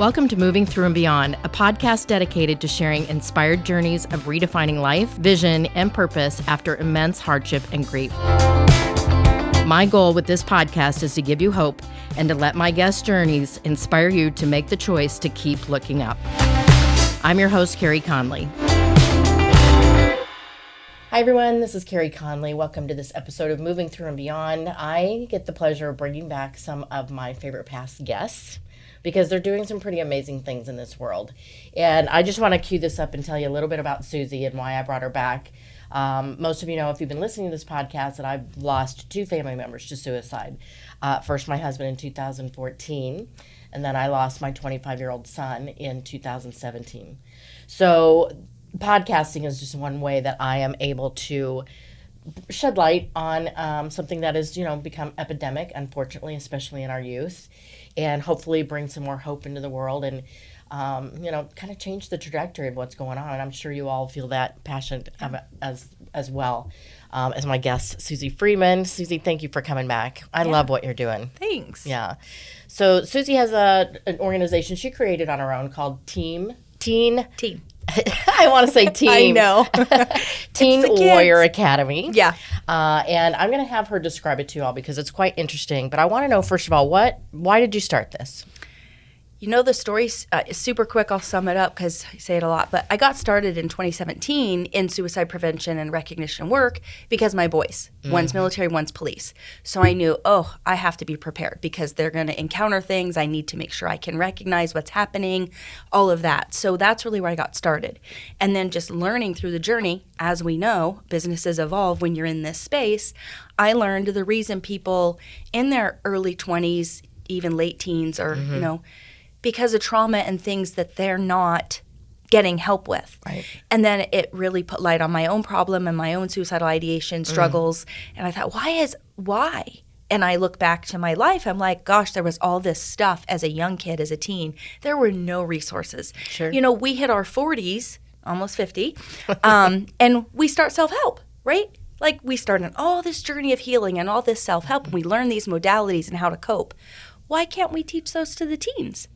Welcome to Moving Through and Beyond, a podcast dedicated to sharing inspired journeys of redefining life, vision, and purpose after immense hardship and grief. My goal with this podcast is to give you hope and to let my guest journeys inspire you to make the choice to keep looking up. I'm your host, Carey Conley. Hi, everyone. This is Carey Conley. Welcome to this episode of Moving Through and Beyond. I get the pleasure of bringing back some of my favorite past guests because they're doing some pretty amazing things in this world. And I just want to cue this up and tell you a little bit about Suzi and why I brought her back. Most of you know, if you've been listening to this podcast, that I've lost two family members to suicide. First, my husband in 2014, and then I lost my 25-year-old son in 2017. So podcasting is just one way that I am able to shed light on something that has, become epidemic, unfortunately, especially in our youth, and hopefully bring some more hope into the world and, kind of change the trajectory of what's going on. And I'm sure you all feel that passionate as well as my guest, Suzi Freeman. Suzi, thank you for coming back. I love what you're doing. Thanks. Yeah. So Suzi has an organization she created on her own called Teen. I want to say team. I know. Teen Warrior Academy. Yeah. And I'm going to have her describe it to you all because it's quite interesting. But I want to know, first of all, why did you start this? The story's super quick. I'll sum it up because I say it a lot. But I got started in 2017 in suicide prevention and recognition work because my boys, one's military, one's police. So I knew, I have to be prepared because they're going to encounter things. I need to make sure I can recognize what's happening, all of that. So that's really where I got started. And then just learning through the journey, as we know, businesses evolve when you're in this space. I learned the reason people in their early 20s, even late teens, or, because of trauma and things that they're not getting help with. Right. And then it really put light on my own problem and my own suicidal ideation struggles. And I thought, why? And I look back to my life, I'm like, gosh, there was all this stuff as a young kid, as a teen. There were no resources. Sure. We hit our 40s, almost 50, and we start self-help, right? Like we start on all this journey of healing and all this self-help, and we learn these modalities and how to cope. Why can't we teach those to the teens?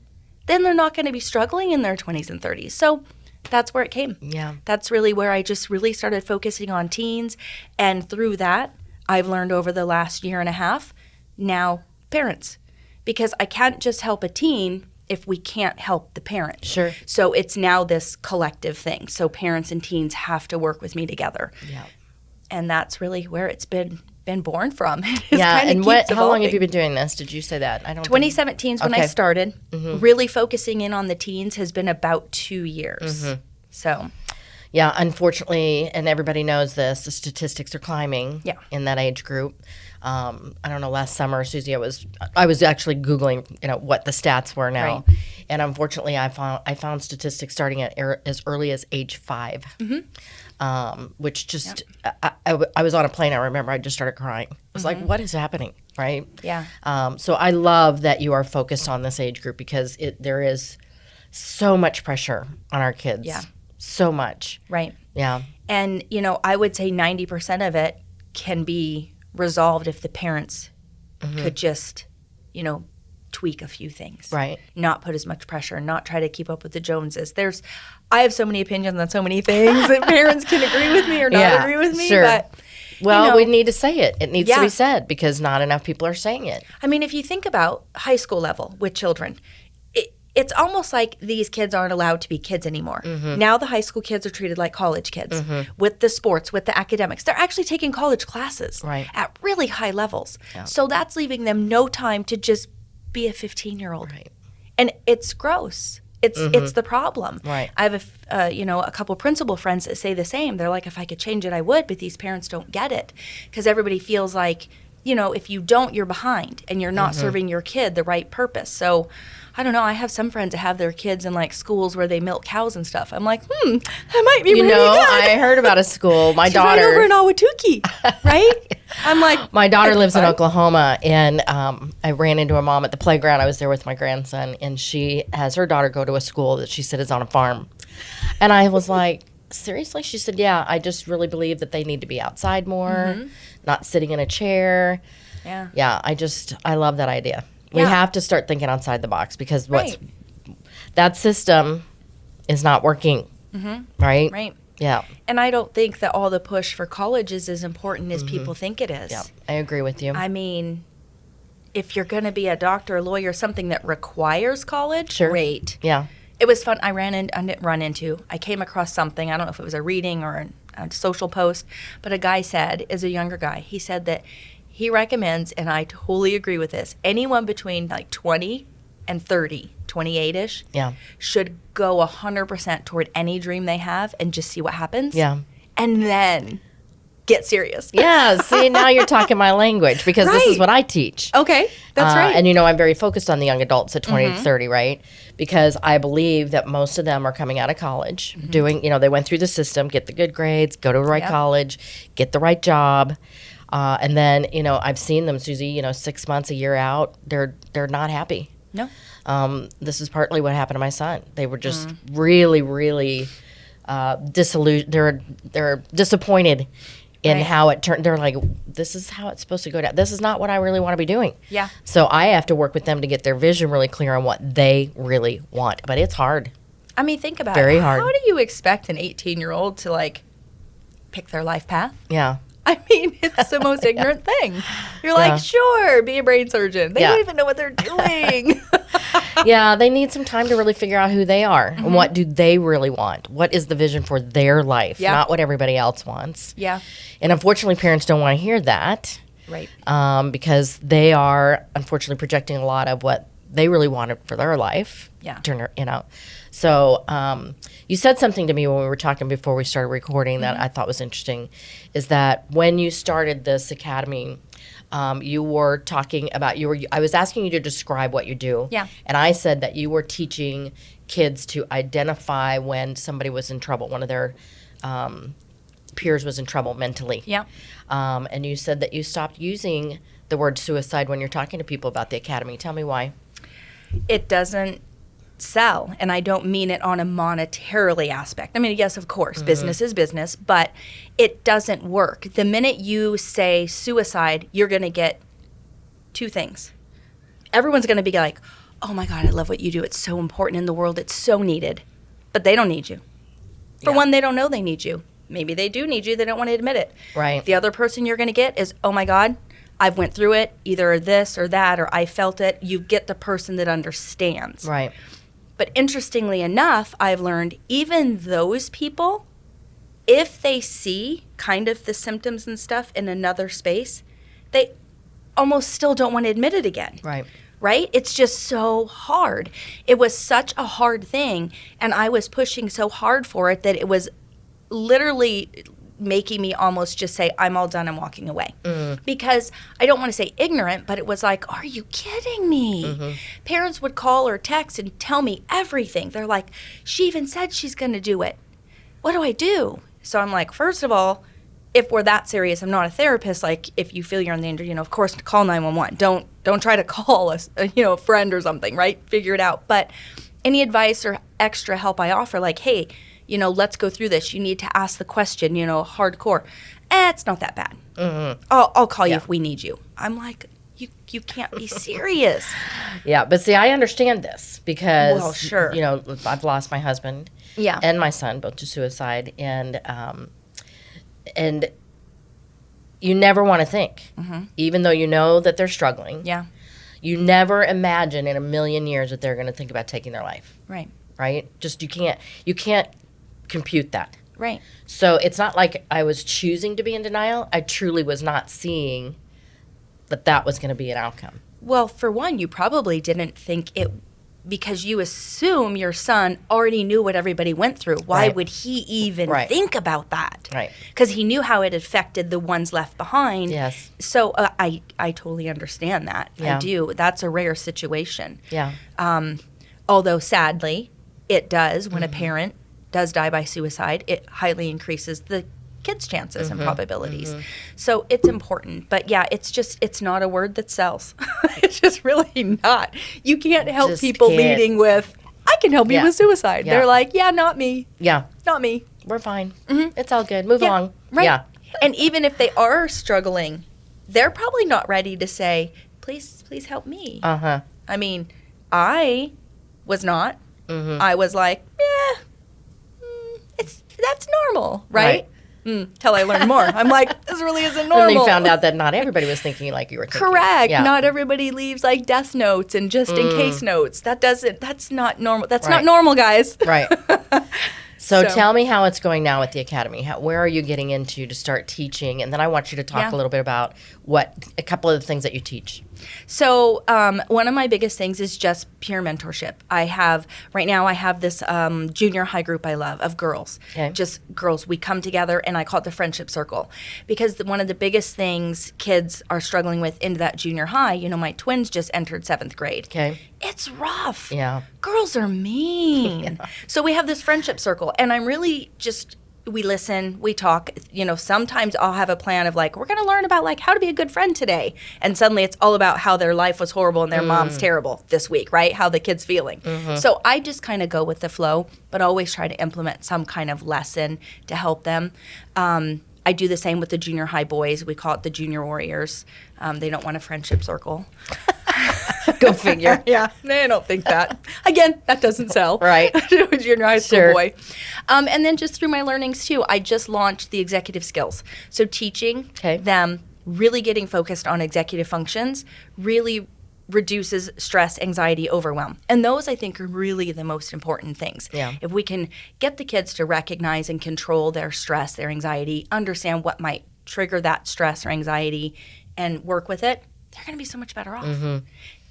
Then they're not going to be struggling in their 20s and 30s. So that's where it came. Yeah. That's really where I just really started focusing on teens. And through that, I've learned over the last year and a half, now parents. Because I can't just help a teen if we can't help the parent. Sure. So it's now this collective thing. So parents and teens have to work with me together. Yeah. And that's really where it's been born from. Yeah, and how long have you been doing this? Did you say that? 2017 is when I started. Mm-hmm. Really focusing in on the teens has been about 2 years. Mm-hmm. So, yeah, unfortunately, and everybody knows this, the statistics are climbing in that age group. I don't know, last summer, Suzi, I was actually Googling, what the stats were now. Right. And unfortunately, I found statistics starting at as early as age 5. Mm-hmm. Which just, I was on a plane, I remember, I just started crying. I was like, what is happening, right? Yeah. So I love that you are focused on this age group because there is so much pressure on our kids. Yeah. So much. Right. Yeah. And, I would say 90% of it can be resolved if the parents could just, tweak a few things. Right. Not put as much pressure, not try to keep up with the Joneses. I have so many opinions on so many things that parents can agree with me or not agree with me. Sure. But, we need to say it. It needs to be said because not enough people are saying it. I mean, if you think about high school level with children, it's almost like these kids aren't allowed to be kids anymore. Mm-hmm. Now the high school kids are treated like college kids with the sports, with the academics. They're actually taking college classes at really high levels. Yeah. So that's leaving them no time to just be a 15-year-old. Right. And it's gross. It's the problem. Right. I have a couple principal friends that say the same. They're like, if I could change it, I would, but these parents don't get it because everybody feels like, if you don't, you're behind and you're not serving your kid the right purpose. So I don't know. I have some friends that have their kids in like schools where they milk cows and stuff. I'm like, that might be really good. I heard about a school. My daughter, right over in Ahwatukee, right? I'm like, my daughter lives in Oklahoma, and I ran into a mom at the playground. I was there with my grandson, and she has her daughter go to a school that she said is on a farm. And I was like, seriously? She said, yeah, I just really believe that they need to be outside more, not sitting in a chair. Yeah. Yeah, I love that idea. We have to start thinking outside the box because that system is not working, right? Right. Yeah. And I don't think that all the push for college is as important as people think it is. Yeah, I agree with you. I mean, if you're going to be a doctor, a lawyer, something that requires college, Sure. great. Yeah. It was fun. I came across something. I don't know if it was a reading or a social post, but a guy said, as a younger guy, he said that he recommends, and I totally agree with this, anyone between like 20 and 30, 28-ish, Yeah. should go 100% toward any dream they have and just see what happens. Yeah. And then get serious. Yeah. See, now you're talking my language because this is Right. what I teach. Okay, that's right. And, I'm very focused on the young adults at 20 to 30, right? Because I believe that most of them are coming out of college doing, they went through the system, get the good grades, go to the right Yep. college, get the right job. And then, I've seen them, Susie, 6 months, a year out, they're not happy. No. This is partly what happened to my son. They were just really, really disillusioned. They're disappointed in Right. how it turned. They're like, this is how it's supposed to go down. This is not what I really want to be doing. Yeah. So I have to work with them to get their vision really clear on what they really want. But it's hard. I mean, think about Very it. hard. How do you expect an 18-year-old to, like, pick their life path? Yeah. I mean, it's the most ignorant thing. You're Yeah. like, sure, be a brain surgeon. They Yeah. don't even know what they're doing. Yeah, they need some time to really figure out who they are and what do they really want. What is the vision for their life, Yeah. not what everybody else wants. Yeah. And unfortunately, parents don't want to hear that. Right. Because they are unfortunately projecting a lot of what they really wanted for their life. Yeah. So you said something to me when we were talking before we started recording that I thought was interesting, is that when you started this academy, you were talking about I was asking you to describe what you do. Yeah. And I said that you were teaching kids to identify when somebody was in trouble, one of their peers was in trouble mentally. Yeah. And you said that you stopped using the word suicide when you're talking to people about the academy. Tell me why. It doesn't sell, and I don't mean it on a monetarily aspect. I mean, yes, of course, business is business, but it doesn't work. The minute you say suicide, you're going to get two things. Everyone's going to be like, oh my God, I love what you do. It's so important in the world. It's so needed. But they don't need you. For one, they don't know they need you. Maybe they do need you. They don't want to admit it. Right. The other person you're going to get is, oh my God, I've went through it, either this or that, or I felt it. You get the person that understands. Right. But interestingly enough, I've learned even those people, if they see kind of the symptoms and stuff in another space, they almost still don't want to admit it again. Right. Right? It's just so hard. It was such a hard thing, and I was pushing so hard for it that it was literally making me almost just say, I'm all done, I'm walking away. Because I don't want to say ignorant, but it was like, are you kidding me? Parents would call or text and tell me everything. They're like, she even said she's going to do it. What do I do? So I'm like, first of all, if we're that serious, I'm not a therapist. Like, if you feel you're in danger, of course, call 911. Don't try to call a friend or something, right? Figure it out. But any advice or extra help I offer, like, hey, let's go through this. You need to ask the question, hardcore. It's not that bad. I'll call you if we need you. I'm like, you can't be serious. Yeah, but see, I understand this because, Well, sure. I've lost my husband and my son, both to suicide, and you never want to think, even though you know that they're struggling. Yeah. You never imagine in a million years that they're going to think about taking their life. Right. Right? Just you can't compute that. Right. So it's not like I was choosing to be in denial. I truly was not seeing that was going to be an outcome. Well, for one, you probably didn't think it because you assume your son already knew what everybody went through. Why Right. would he even Right. think about that? Right. Because he knew how it affected the ones left behind. Yes. So I totally understand that. Yeah. I do. That's a rare situation. Yeah. Although sadly, it does when a parent does die by suicide, it highly increases the kids' chances and probabilities. So it's important. But yeah, it's not a word that sells. It's just really not. You can't help Just people can't. leading with, I can help you Yeah. with suicide. Yeah. They're like, yeah, not me. Yeah. Not me. We're fine. It's all good. Move Yeah, along. right. Yeah. And even if they are struggling, they're probably not ready to say, please help me. Uh-huh. I mean, I was not, I was like, yeah, that's normal, right? Till I learned more. I'm like, this really isn't normal. And you found out that not everybody was thinking like you were thinking. Correct. Yeah. Not everybody leaves like death notes and just in case notes. That's not normal. That's not normal, guys. Right. So tell me how it's going now with the academy. Where are you getting into to start teaching? And then I want you to talk a little bit about a couple of the things that you teach. So one of my biggest things is just pure mentorship. Right now I have this junior high group I love of girls, just girls. We come together and I call it the friendship circle because one of the biggest things kids are struggling with into that junior high, my twins just entered 7th grade. Okay. It's rough. Yeah. Girls are mean. So we have this friendship circle and I'm really we listen, we talk, sometimes I'll have a plan of like, we're going to learn about like how to be a good friend today. And suddenly it's all about how their life was horrible and their mom's terrible this week, right? How the kid's feeling. So I just kind of go with the flow, but always try to implement some kind of lesson to help them. I do the same with the junior high boys. We call it the junior warriors. They don't want a friendship circle. Go figure. Yeah, they don't think that. Again, that doesn't sell. Right. Junior high school boy. And then just through my learnings too, I just launched the executive skills. So teaching them, really getting focused on executive functions, really reduces stress, anxiety, overwhelm. And those I think are really the most important things. Yeah. If we can get the kids to recognize and control their stress, their anxiety, understand what might trigger that stress or anxiety and work with it, they're going to be so much better off.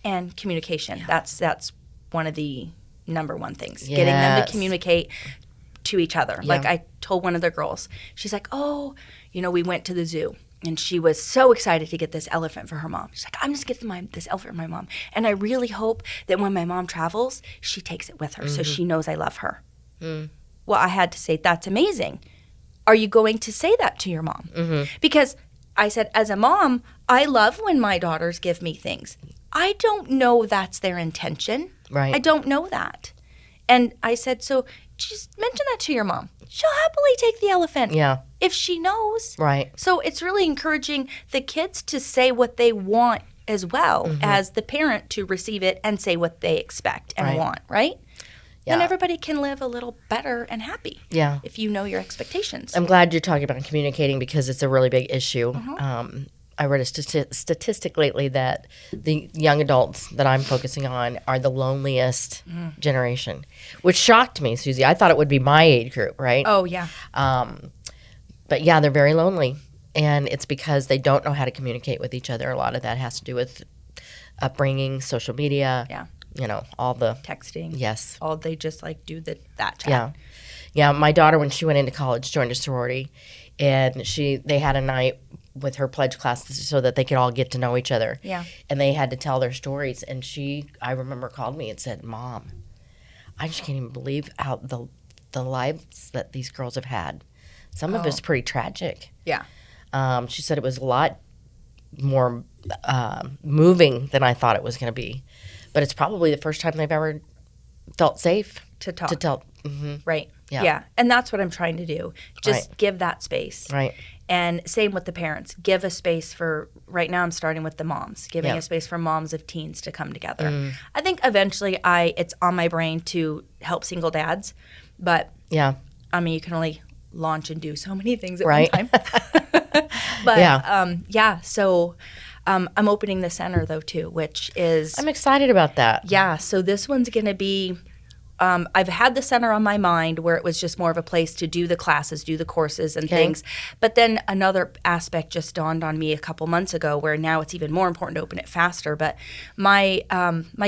And communication. That's one of the number one things. Getting them to communicate to each other. Like I told one of the girls, she's like, we went to the zoo. And she was so excited to get this elephant for her mom. She's like, I'm just getting this elephant for my mom. And I really hope that when my mom travels, she takes it with her so she knows I love her. Well, I had to say, that's amazing. Are you going to say that to your mom? Because I said, as a mom, I love when my daughters give me things. I don't know that's their intention. Right. I don't know that. And I said, so just mention that to your mom. She'll happily take the elephant. Yeah. If she knows. Right. So it's really encouraging the kids to say what they want as well as the parent to receive it and say what they expect and want, right? Yeah. And everybody can live a little better and happy if you know your expectations. I'm glad you're talking about communicating because it's a really big issue. I read a statistic lately that the young adults that I'm focusing on are the loneliest generation, which shocked me, Suzi. I thought it would be my age group, right? Oh, yeah. But yeah, they're very lonely. And it's because they don't know how to communicate with each other. A lot of that has to do with upbringing, social media. Yeah. All the Texting. Yes. All they just like do that chat. Yeah. Yeah. My daughter, when she went into college, joined a sorority, and they had a night with her pledge class so that they could all get to know each other. Yeah. And they had to tell their stories. And I remember, called me and said, Mom, I just can't even believe how the lives that these girls have had. Some of it's pretty tragic. Yeah. She said it was a lot more moving than I thought it was going to be. But it's probably the first time they've ever felt safe to talk. To tell. Right. Yeah. Yeah. And that's what I'm trying to do. Just give that space. Right. And same with the parents. Give a space for, right now I'm starting with the moms, giving a space for moms of teens to come together. I think eventually it's on my brain to help single dads. But, I mean, you can only launch and do so many things at one time. But, so I'm opening the center, though, too, which is... I'm excited about that. Yeah, so this one's going to be... I've had the center on my mind where it was just more of a place to do the classes, do the courses and things. But then another aspect just dawned on me a couple months ago where now it's even more important to open it faster. But my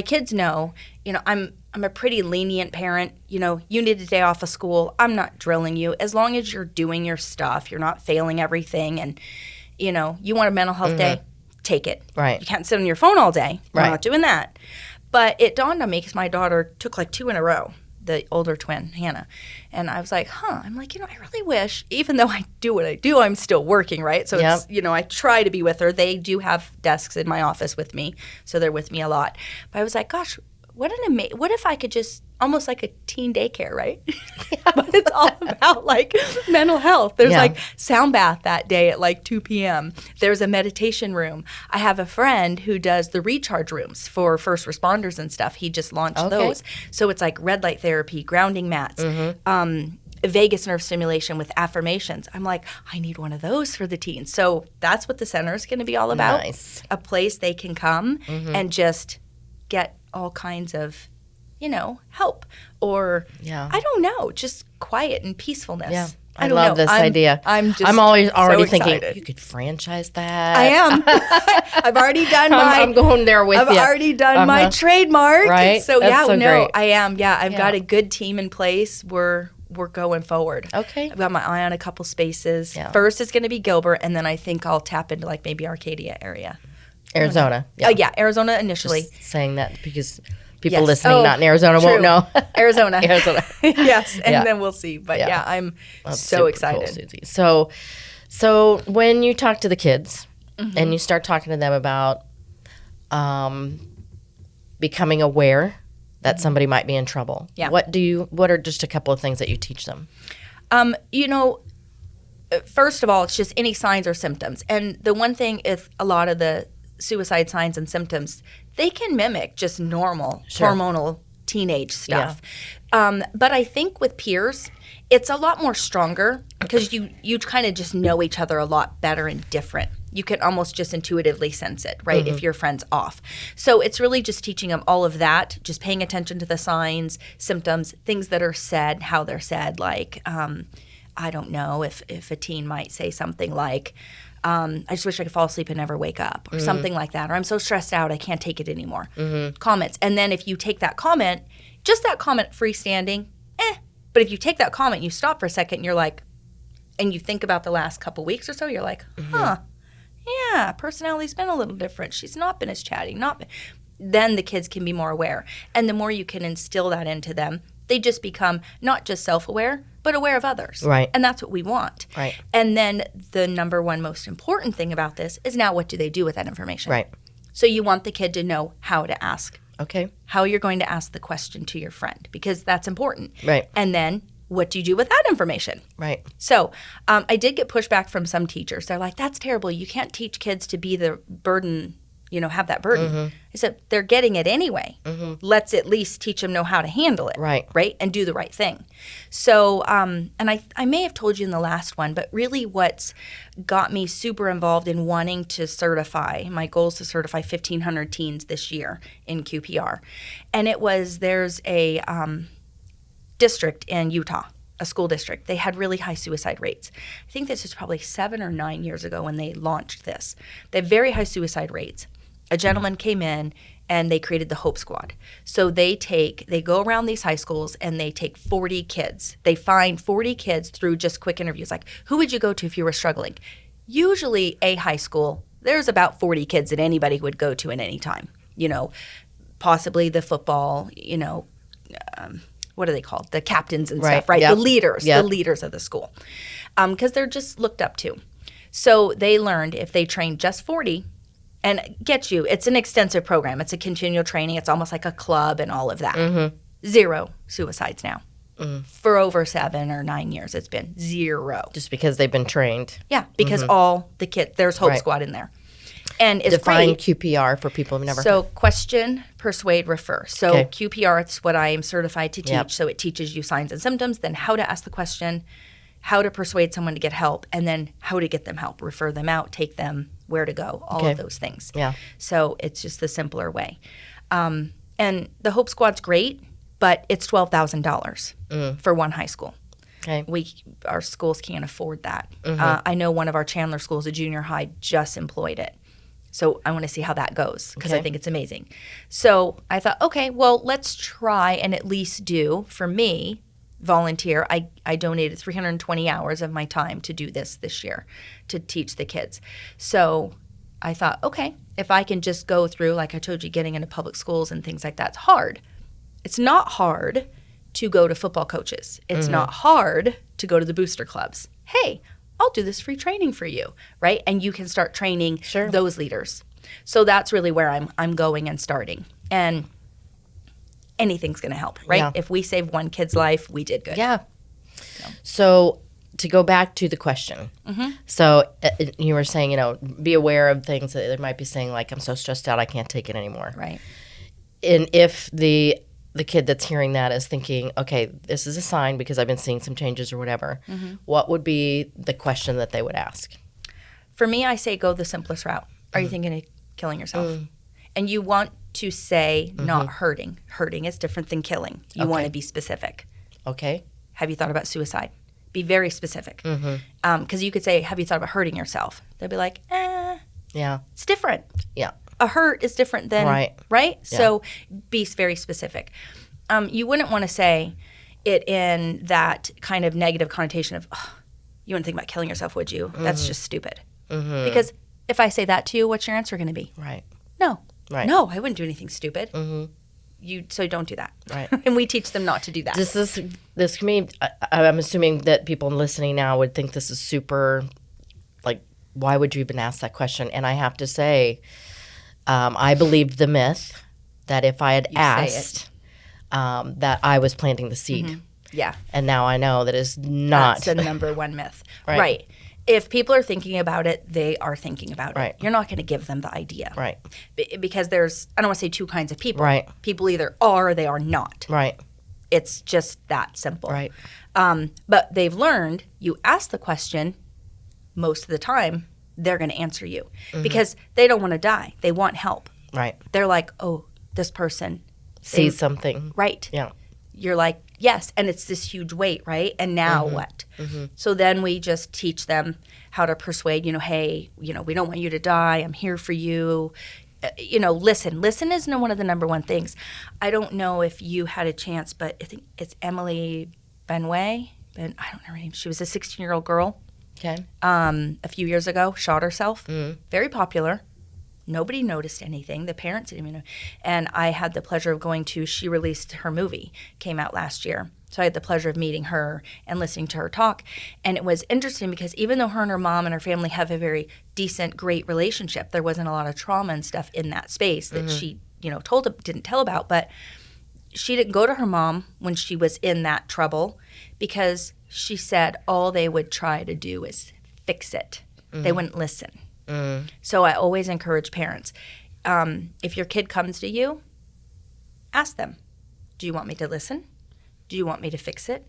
kids know, I'm a pretty lenient parent. You need a day off of school. I'm not drilling you. As long as you're doing your stuff, you're not failing everything. And, you want a mental health day, take it. Right. You can't sit on your phone all day. We're Right. not doing that. But it dawned on me because my daughter took like 2 in a row, the older twin, Hannah. And I was like, I'm like, I really wish, even though I do what I do, I'm still working, right? So, it's, I try to be with her. They do have desks in my office with me, so they're with me a lot. But I was like, gosh, what if I could just almost like a teen daycare, right? But it's all about like mental health. There's like sound bath that day at like 2 p.m. There's a meditation room. I have a friend who does the recharge rooms for first responders and stuff. He just launched those. So it's like red light therapy, grounding mats, vagus nerve stimulation with affirmations. I'm like, I need one of those for the teens. So that's what the center is going to be all about. Nice. A place they can come and just get all kinds of, help or I don't know, just quiet and peacefulness. Yeah. I love this idea. I'm always already thinking you could franchise that. I am. I've already done I'm going there with you. I've already done my trademark. Right. So That's so great. I am. Yeah, I've got a good team in place. We're going forward. Okay. I've got my eye on a couple spaces. Yeah. First is going to be Gilbert, and then I think I'll tap into like maybe Arcadia area. Arizona. Arizona initially. Just saying that because people listening not in Arizona won't know. Arizona. Yes. And then we'll see. But I'm so excited. Cool, Suzi. So when you talk to the kids and you start talking to them about becoming aware that somebody might be in trouble, what are just a couple of things that you teach them? First of all, it's just any signs or symptoms. And the one thing is a lot of the suicide signs and symptoms, they can mimic just normal hormonal teenage stuff. But I think with peers, it's a lot more stronger because you kind of just know each other a lot better and different. You can almost just intuitively sense it, right, if your friend's off. So it's really just teaching them all of that, just paying attention to the signs, symptoms, things that are said, how they're said. Like, I don't know if a teen might say something like, I just wish I could fall asleep and never wake up, or something like that. Or I'm so stressed out, I can't take it anymore. Comments. And then if you take that comment, just that comment freestanding, But if you take that comment, you stop for a second, and you're like, and you think about the last couple weeks or so, you're like, yeah, personality's been a little different. She's not been as chatty. Then the kids can be more aware. And the more you can instill that into them, they just become not just self-aware, but aware of others. Right. And that's what we want. Right. And then the number one most important thing about this is now what do they do with that information? Right. So you want the kid to know how to ask. Okay. How you're going to ask the question to your friend, because that's important. Right. And then what do you do with that information? Right. So I did get pushback from some teachers. They're like, that's terrible. You can't teach kids to be the burden, have that burden. I said, they're getting it anyway. Let's at least teach them know how to handle it. Right. Right? And do the right thing. So, and I may have told you in the last one, but really what's got me super involved in wanting to certify, my goal is to certify 1,500 teens this year in QPR. And there's a district in Utah, a school district. They had really high suicide rates. I think this is probably 7 or 9 years ago when they launched this. They have very high suicide rates. A gentleman came in and they created the Hope Squad. So they go around these high schools and they take 40 kids. They find 40 kids through just quick interviews. Like, who would you go to if you were struggling? Usually a high school, there's about 40 kids that anybody would go to at any time. Possibly the football, what are they called? The captains and stuff, right? Yep. The leaders of the school. Because they're just looked up to. So they learned if they trained just 40, and it's an extensive program. It's a continual training. It's almost like a club and all of that. 0 suicides now. For over 7 or 9 years, it's been 0. Just because they've been trained. Yeah, because all the kids, there's Hope Squad in there. And it's Define great. QPR for people who've never So heard. question, persuade, refer. So QPR, it's what I am certified to teach. Yep. So it teaches you signs and symptoms, then how to ask the question, how to persuade someone to get help, and then how to get them help, refer them out, take them, where to go, all of those things. Yeah. So it's just the simpler way. And the Hope Squad's great, but it's $12,000 for one high school. Okay. Our schools can't afford that. I know one of our Chandler schools, a junior high, just employed it. So I want to see how that goes because I think it's amazing. So I thought, okay, well, let's try and at least do, for me, volunteer. I donated 320 hours of my time to do this year, to teach the kids. So I thought, okay, if I can just go through, like I told you, getting into public schools and things like that's hard. It's not hard to go to football coaches. It's not hard to go to the booster clubs. Hey, I'll do this free training for you, right? And you can start training those leaders. So that's really where I'm going and starting. And anything's going to help, right? Yeah. If we save one kid's life, we did good. Yeah. So to go back to the question, so you were saying, be aware of things that they might be saying, like, I'm so stressed out, I can't take it anymore. Right. And if the kid that's hearing that is thinking, okay, this is a sign because I've been seeing some changes or whatever, what would be the question that they would ask? For me, I say go the simplest route. Are you thinking of killing yourself? And you want to say not hurting. Hurting is different than killing. You want to be specific. Okay. Have you thought about suicide? Be very specific. Because you could say, have you thought about hurting yourself? They'll be like, Yeah. it's different. Yeah. A hurt is different than, right? Yeah. So be very specific. You wouldn't want to say it in that kind of negative connotation of, you wouldn't think about killing yourself, would you? That's just stupid. Because if I say that to you, what's your answer going to be? Right. No. Right. No, I wouldn't do anything stupid. So don't do that. Right. And we teach them not to do that. This can be, I'm assuming that people listening now would think this is super, like, why would you even ask that question? And I have to say, I believed the myth that if I had asked, that I was planting the seed. Yeah. And now I know that is not. That's the number one myth. Right. If people are thinking about it, they are thinking about Right. it. You're not going to give them the idea. Right. Because there's, I don't want to say two kinds of people. Right. People either are or they are not. Right. It's just that simple. Right. But they've learned you ask the question, most of the time, they're going to answer you. Because they don't want to die. They want help. Right. They're like, oh, this person Sees something. Right. Yeah. You're like, yes, and it's this huge weight, right? And now what? So then we just teach them how to persuade, hey, we don't want you to die. I'm here for you. Listen. Listen is one of the number one things. I don't know if you had a chance, but I think it's Emily Benway. I don't know her name. She was a 16-year-old girl. Okay. A few years ago, shot herself. Very popular. Nobody noticed anything. The parents didn't even know. And I had the pleasure of she released her movie, came out last year. So I had the pleasure of meeting her and listening to her talk. And it was interesting because even though her and her mom and her family have a very decent, great relationship, there wasn't a lot of trauma and stuff in that space that she, didn't tell about. But she didn't go to her mom when she was in that trouble because she said all they would try to do is fix it. They wouldn't listen. So I always encourage parents, if your kid comes to you, ask them, do you want me to listen? Do you want me to fix it?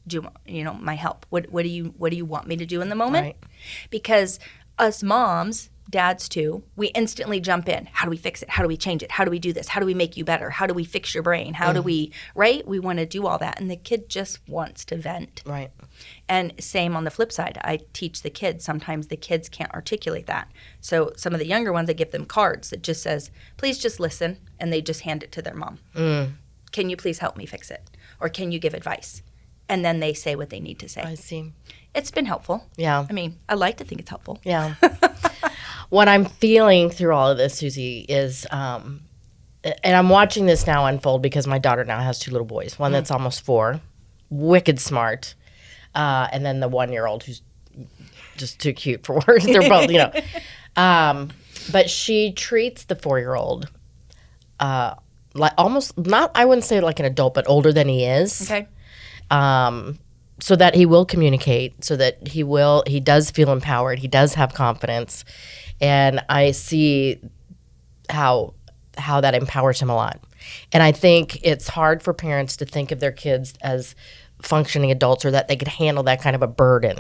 Do you want, my help? What do you want me to do in the moment? Right. Because us moms, dads too, we instantly jump in. How do we fix it? How do we change it? How do we do this? How do we make you better? How do we fix your brain? How do we, right? We want to do all that. And the kid just wants to vent. Right. And same on the flip side. I teach the kids. Sometimes the kids can't articulate that. So some of the younger ones, I give them cards that just says, please just listen. And they just hand it to their mom. Can you please help me fix it? Or can you give advice? And then they say what they need to say. I see. It's been helpful. Yeah. I mean, I like to think it's helpful. Yeah. What I'm feeling through all of this, Suzi, is, and I'm watching this now unfold because my daughter now has two little boys. One that's almost 4, wicked smart, and then the 1-year-old who's just too cute for words. They're both, but she treats the 4-year-old like almost not. I wouldn't say like an adult, but older than he is. Okay. So that he will communicate, so that he does feel empowered, he does have confidence, and I see how that empowers him a lot. And I think it's hard for parents to think of their kids as functioning adults or that they could handle that kind of a burden,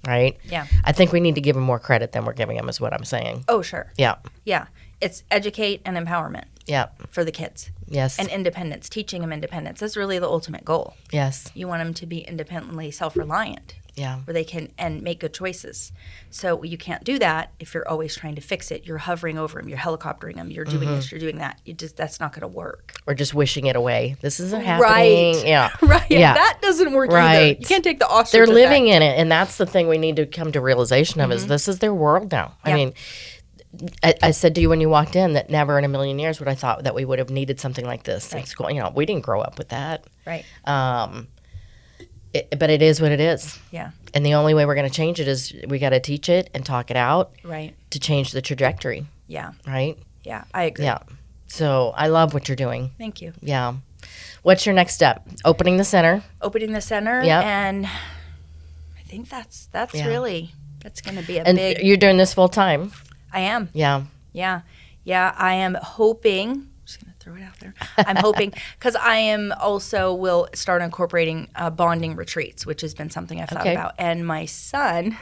right? Yeah. I think we need to give them more credit than we're giving them is what I'm saying. Oh, sure. Yeah. Yeah. It's educate and empowerment. Yeah. For the kids. Yes. And independence, teaching them independence. That's really the ultimate goal. Yes. You want them to be independently self-reliant. Yeah. Where they can and make good choices. So you can't do that if you're always trying to fix it. You're hovering over them. You're helicoptering them. You're doing this. You're doing that. That's not going to work. Or just wishing it away. This isn't happening. Right. Yeah. Right. Yeah. That doesn't work Right. either. You can't take the ostrich They're living effect. in it, and that's the thing we need to come to realization of is this is their world now. Yeah. I mean, I said to you when you walked in that never in a million years would I thought that we would have needed something like this in school. We didn't grow up with that. Right. But it is what it is. Yeah. And the only way we're going to change it is we got to teach it and talk it out Right. to change the trajectory. Yeah. Right? Yeah. I agree. Yeah. So I love what you're doing. Thank you. Yeah. What's your next step? Opening the center. Opening the center. Yep. And I think that's really, that's going to be And big. you're doing this full time? I am. Yeah. Yeah. Yeah. I am hoping, I'm just going to throw it out there. I'm hoping, because I am also will start incorporating bonding retreats, which has been something I've thought about. And my son,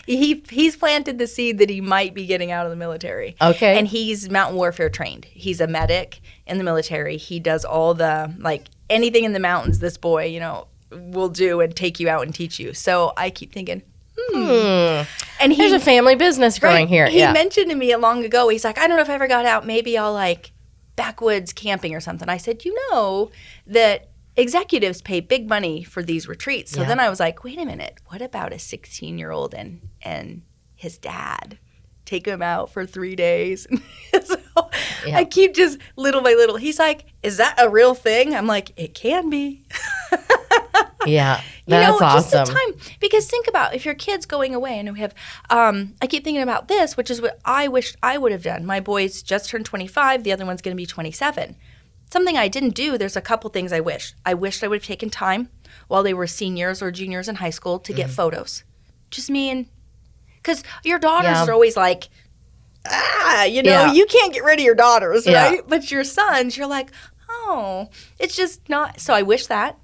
he's planted the seed that he might be getting out of the military. Okay. And he's mountain warfare trained. He's a medic in the military. He does all the, like, anything in the mountains this boy, you know, will do and take you out and teach you. So I keep thinking, And there's a family business growing here. He mentioned to me long ago, he's like, I don't know if I ever got out. Maybe I'll like backwoods camping or something. I said, you know that executives pay big money for these retreats. So then I was like, wait a minute. What about a 16-year-old and his dad? Take him out for 3 days. So I keep just little by little. He's like, is that a real thing? I'm like, it can be. Yeah, that's awesome. Just the time. Because think about if your kid's going away, and we have, I keep thinking about this, which is what I wished I would have done. My boy's just turned 25. The other one's going to be 27. Something I didn't do, there's a couple things I wish. I wished I would have taken time while they were seniors or juniors in high school to get photos. Just me and, because your daughters are always like, you can't get rid of your daughters, right? But your sons, you're like, oh, it's just not. So I wish that.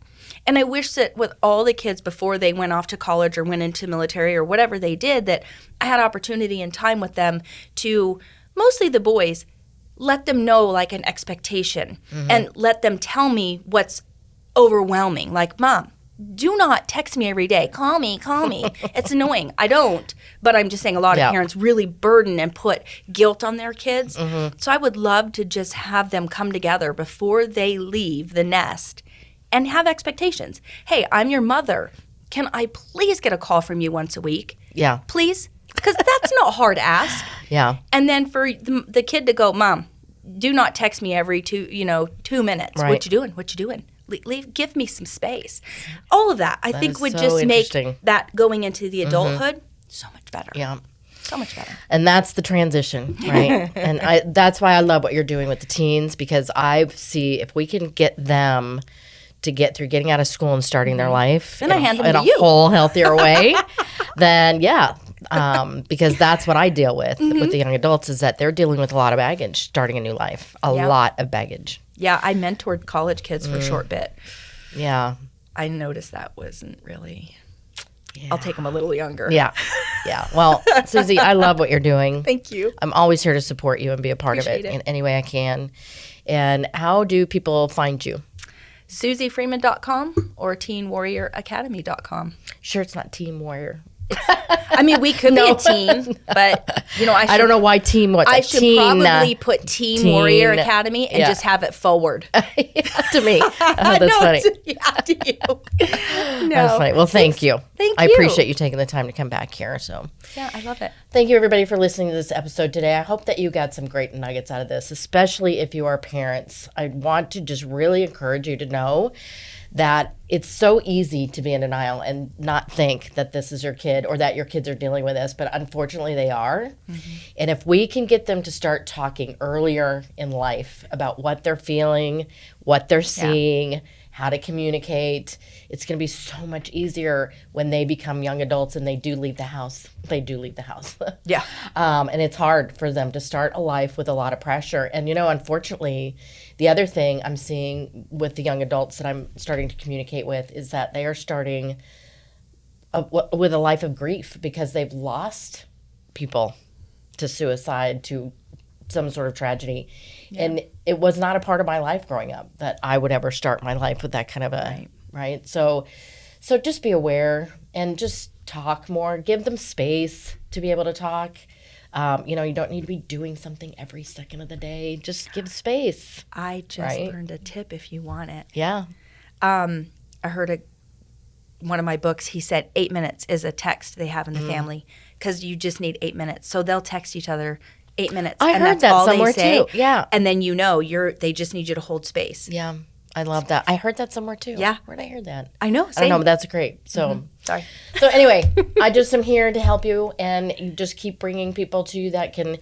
And I wish that with all the kids before they went off to college or went into military or whatever they did, that I had opportunity and time with them to, mostly the boys, let them know like an expectation and let them tell me what's overwhelming. Like, Mom, do not text me every day. Call me. It's annoying. I don't. But I'm just saying a lot of parents really burden and put guilt on their kids. So I would love to just have them come together before they leave the nest and have expectations. Hey, I'm your mother. Can I please get a call from you once a week? Yeah. Please? Because that's not hard to ask. Yeah. And then for the kid to go, Mom, do not text me every 2 minutes. Right. What you doing? Give me some space. All of that, I think, would so just make interesting. that going into the adulthood so much better. Yeah. So much better. And that's the transition, right? And that's why I love what you're doing with the teens, because I see if we can get them to get through getting out of school and starting their life Then I hand them in to a you. whole healthier way, then because that's what I deal with the young adults, is that they're dealing with a lot of baggage starting a new life, a lot of baggage. Yeah, I mentored college kids for a short bit. Yeah. I noticed that wasn't really, I'll take them a little younger. Yeah. Yeah. Well, Suzi, I love what you're doing. Thank you. I'm always here to support you and be a part of Appreciate it it. in any way I can. And how do people find you? SuziFreeman.com or TeenWarriorAcademy.com. Sure, it's not Team Warrior. I mean, we could be a team, but I don't know why team. What's I a should teen, probably put Teen Warrior Academy and just have it forward. to me. Oh, that's funny. To you. That's funny. Well, thank you. Thank I you. appreciate you taking the time to come back here. So, Yeah, I love it. thank you everybody for listening to this episode today. I hope that you got some great nuggets out of this, especially if you are parents. I want to just really encourage you to know that it's so easy to be in denial and not think that this is your kid or that your kids are dealing with this, but unfortunately they are. And if we can get them to start talking earlier in life about what they're feeling, what they're seeing, how to communicate, it's going to be so much easier when they become young adults and they do leave the house. They do leave the house. Yeah. And it's hard for them to start a life with a lot of pressure. And, unfortunately, the other thing I'm seeing with the young adults that I'm starting to communicate with is that they are starting with a life of grief because they've lost people to suicide, to some sort of tragedy. Yeah. And it was not a part of my life growing up that I would ever start my life with that kind of right? So just be aware and just talk more. Give them space to be able to talk. You don't need to be doing something every second of the day. Just give space. I just learned a tip if you want it. Yeah. I heard one of my books, he said 8 minutes is a text they have in the family because you just need 8 minutes. So they'll text each other 8 minutes. I and heard that's that all somewhere they say. too. Yeah. And then they just need you to hold space. Yeah. I love that. I heard that somewhere too. Yeah. Where did I hear that? I know. I don't know, but that's great. So, Sorry. So anyway, I just am here to help you and just keep bringing people to you that can,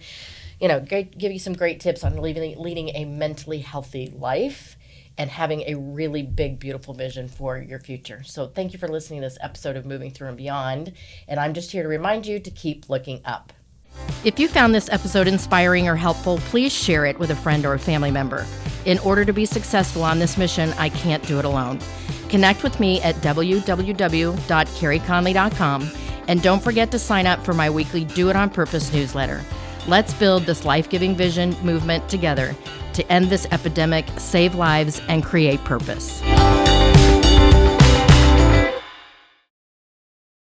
give you some great tips on leading a mentally healthy life. and having a really big, beautiful vision for your future. So thank you for listening to this episode of Moving Through and Beyond. And I'm just here to remind you to keep looking up. If you found this episode inspiring or helpful, please share it with a friend or a family member. In order to be successful on this mission, I can't do it alone. Connect with me at www.careyconley.com, and don't forget to sign up for my weekly Do It On Purpose newsletter. Let's build this life-giving vision movement together to end this epidemic, save lives, and create purpose.